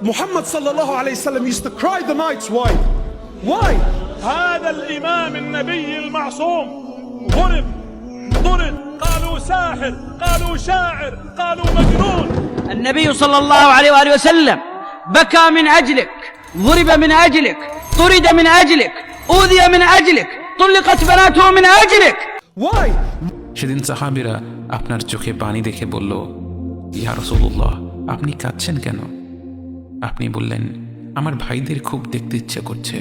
Muhammad sallallahu alayhi wasallam used to cry the nights. Why? Why? هذا الإمام النبي المعصوم ضرب قالوا ساحر، قالوا شاعر، قالوا مجنون. النبي صلى الله عليه وآله وسلم بكى من أجلك، ضرب من أجلك، طرد من أجلك، أوذي من أجلك، طلقت بناته من أجلك. Why? সেদিন সাহাবীরা আপনার চোখে পানি দেখে বলল, ইয়া রাসূলুল্লাহ, আপনি কাঁদছেন কেন? আপনি বললেন, আমার ভাইদের খুব দেখতে ইচ্ছে করছে।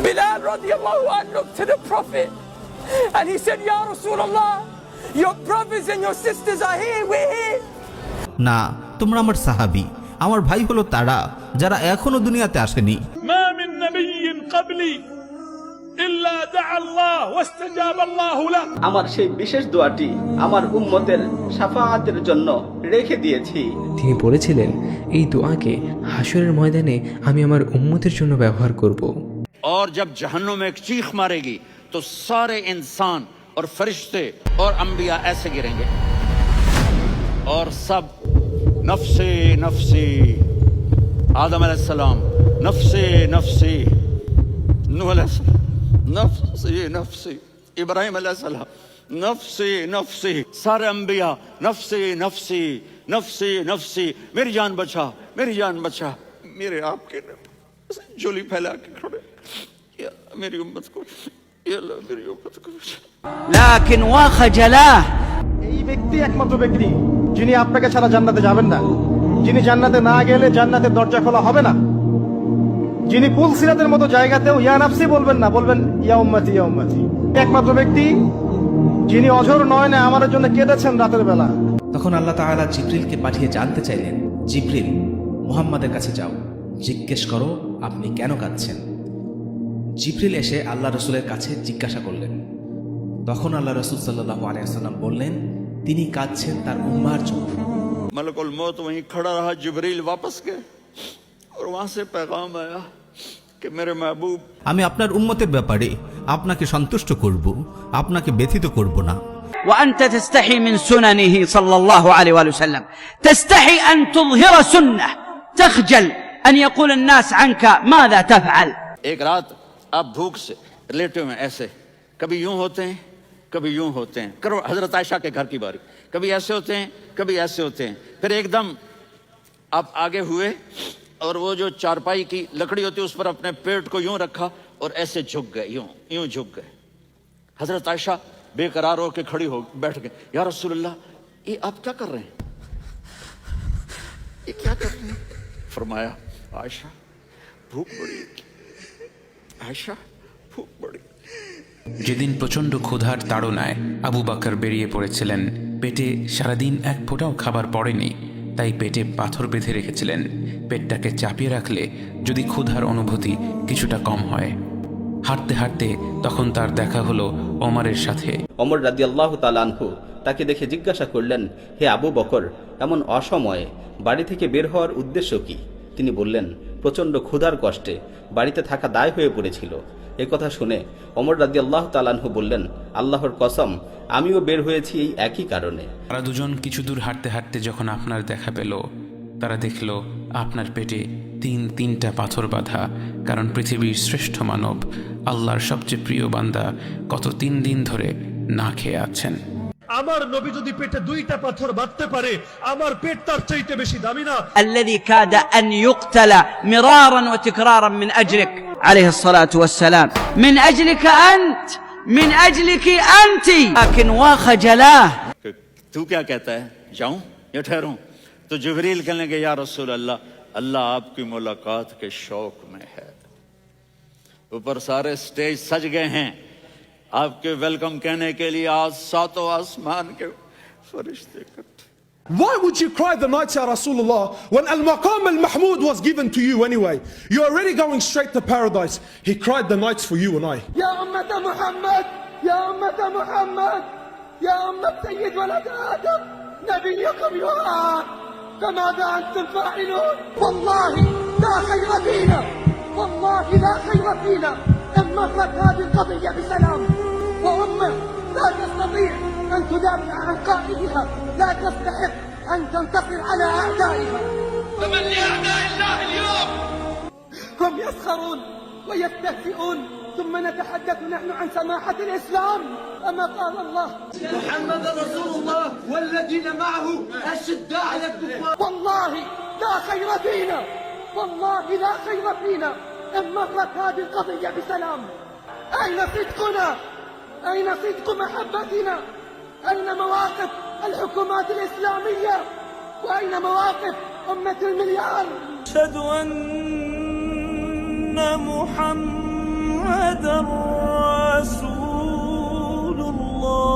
Bilal radiallahu anhu looked to the Prophet and he said, Ya Rasulullah, your brothers and your sisters are here, we're here. না, তোমরা আমার সাহাবী, আমার ভাই হলো তারা যারা এখনো দুনিয়াতে আসেনি। ما من نبي قبلي إلا دعا الله واستجاب الله له. আমার সেই বিশেষ দোয়াটি আমার উম্মতের শাফাআতের জন্য রেখে দিয়েছি। তিনি বলেছিলেন, এই দোয়াকে হাশরের ময়দানে আমি আমার উম্মতের জন্য ব্যবহার করব। और जब जहन्नुम में एक चीख मारेगी तो सारे इंसान और फरिश्ते और अंबिया ऐसे गिरेंगे और सब नफ्से नफ्सी, आदम अलैहिस्सलाम नफ्से नफ्सी, नूह अलैहिस्सलाम नफ्सी नफ्सी, इब्राहिम अलैहिस्सलाम नफ्सी नफ्सी, सारे अंबिया नफ्सी नफ्सी नफ्सी नफ्सी, मेरी जान बचा, मेरी जान बचा। मेरे आपके झोली फैला के खड़े, या मेरी उम्मत को, या अल्लाह मेरी उम्मत को। لكن وخجلاه. এই ব্যক্তি একমাত্র ব্যক্তি যিনি আপনাকে ছাড়া জান্নাতে যাবেন না, যিনি জান্নাতে না গেলে জান্নাতের দরজা খোলা হবে না, যিনি পুল সিরাতের মতো জায়গাতেও ইয়া নাফসি বলবেন না, বলবেন ইয়া উম্মতি ইয়া উম্মতি। একমাত্র ব্যক্তি যিনি অঝর নয়নে আমার জন্য কেঁদেছেন রাতের বেলা। তখন আল্লাহ তাআলা জিবরিলকে পাঠিয়ে জানতে চাইলেন, জিবরিল, মুহাম্মাদের কাছে যাও, জিজ্ঞেস করো আপনি কেন কাঁদছেন। জিবরিল এসে আল্লাহ রসুলের কাছে জিজ্ঞাসা করলেন। তখন আল্লাহ রসুল সাল্লাল্লাহু আলাইহি ওয়াসাল্লাম বললেন, তিনি কাঁদছেন তার উম্মার জন্য। मलकुल मौत वहीं खड़ा रहा, जिब्रील वापस गए और वहां से पैगाम आया कि मेरे महबूब, আমি আপনার উম্মতের ব্যাপারে আপনাকে সন্তুষ্ট করব, আপনাকে ব্যথিত করব না। وأنت تستحي من سننه صلى الله عليه وآله وسلم، تستحي أن تظهر سنة، تخجل أن يقول الناس عنك ماذا تفعل. एक रात आप भूख से लेटे हुए ऐसे, कभी यूं होते हैं, कभी यूं होते हैं, करो हजरत आयशा के घर की बारी, कभी ऐसे होते हैं, कभी ऐसे होते हैं, फिर एकदम आप आगे हुए और वो जो चारपाई की लकड़ी होती है उस पर अपने पेट को यूं रखा और ऐसे झुक गए, यूं यूं झुक गए। हजरत आयशा बेकरार होकर खड़ी हो बैठ गए, या रसूलुल्लाह, ये आप क्या कर रहे हैं, ये क्या कर रहे हैं? फरमाया, आयशा भूख बड़ी, आयशा भूख बड़ी। যেদিন প্রচণ্ড ক্ষুধার তাড়নায় আবু বকর বেরিয়ে পড়েছিলেন, পেটে সারাদিন এক ফোঁটাও খাবার পড়েনি, তাই পেটে পাথর বেঁধে রেখেছিলেন। পেটটাকে চাপিয়ে রাখলে যদি ক্ষুধার অনুভূতি কিছুটা কম হয়। হাঁটতে হাঁটতে তখন তার দেখা হলো ওমরের সাথে। ওমর রাদিয়াল্লাহু তাআলা আনহু তাকে দেখে জিজ্ঞাসা করলেন, হে আবু বকর, এমন অসময়ে বাড়ি থেকে বের হওয়ার উদ্দেশ্য কি? তিনি বললেন, প্রচণ্ড ক্ষুধার কষ্টে বাড়িতে থাকা দায় হয়ে পড়েছিল। এ কথা শুনে ওমর রাদিয়াল্লাহু তাআলা আনহু বললেন, আল্লাহর কসম, আমিও বের হয়েছি এই একই কারণে। তারা দুজন কিছু দূর হাঁটতে হাঁটতে যখন আপনার দেখা পেল, তারা দেখল আপনার পেটে তিনটা পাথর বাঁধা, কারণ পৃথিবীর শ্রেষ্ঠ মানব, আল্লাহর সবচেয়ে প্রিয় বান্দা গত 3 দিন ধরে না খেয়ে আছেন। আমার নবী যদি পেটে 2টা পাথর বাঁধতে পারে, আমার পেট তার চাইতে বেশি দামি না। الذي كاد أن يقتل مرارا وتكرارا من أجلك عليه الصلاة والسلام، من أجلك أنت، من أجلك أنت، لكن وخجلاه. तू क्या कहता है, जाऊं या ठहरूं? तो जिब्रील कहने लगे, या रसूल अल्लाह, अल्लाह आपकी मुलाकात के शौक में है। ऊपर सारे स्टेज सज गए हैं आपके वेलकम कहने के लिए, आज 7 आसमान के फरिश्ते इकट्ठे। Why would you cry the nights, Ya Rasulullah, when Al-Maqam Al-Mahmud was given to you anyway? You're already going straight to paradise. He cried the nights for you and I. يا أمة محمد، يا أمة محمد، يا أمة سيد ولد آدم، نبيكم يرى، فماذا أنتم فاعلون؟ والله لا خير فينا، والله لا خير فينا إن مرت هذه القضية بسلام، وأمة لا تستطيع أن تدافع عن قائدها، لا تستحق أن تنتصر على أعدائها. فمن لأعداء الله اليوم ويسخرون ويستهزئون، ثم نتحدث نحن عن سماحة الإسلام. أما قال الله محمد رسول الله والذين معه أشداء على الكفار. والله لا خير فينا، والله لا خير فينا إن مرت هذه القضية بسلام. أين صدقنا؟ أين صدق محبتنا؟ أين مواقف الحكومات الإسلامية؟ وأين مواقف أمة المليار؟ أشهد أن محمد رسول الله.